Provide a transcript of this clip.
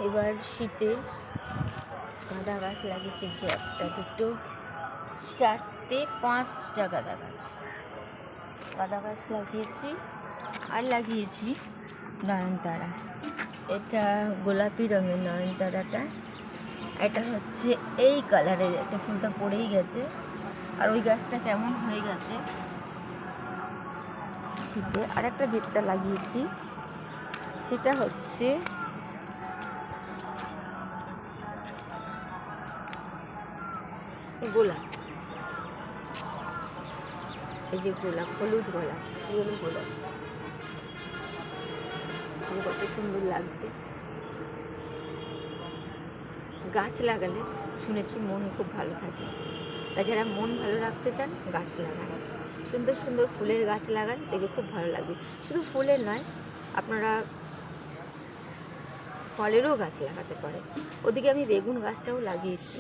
এবার শীতে গাঁদা গাছ লাগিয়েছি, যে একটা দুটো চারটে পাঁচটা গাঁদা গাছ লাগিয়েছি। আর লাগিয়েছি নয়নতারা, এটা গোলাপি রঙের নয়নতারাটা। এটা হচ্ছে এই কালারের, একটা ফুলটা পড়েই গেছে। আর ওই গাছটা কেমন হয়ে গেছে শীতে। আর একটা যেটা লাগিয়েছি সেটা হচ্ছে গোলাপ। এই যে গোলাপ, হলুদ গোলাপ, গোলাপ কত সুন্দর লাগছে। গাছ লাগালে শুনেছি মন খুব ভালো থাকে। তাছাড়া মন ভালো রাখতে চান, গাছ লাগান, সুন্দর সুন্দর ফুলের গাছ লাগান, দেখবে খুব ভালো লাগবে। শুধু ফুলের নয়, আপনারা ফলেরও গাছ লাগাতে পারেন। ওদিকে আমি বেগুন গাছটাও লাগিয়েছি।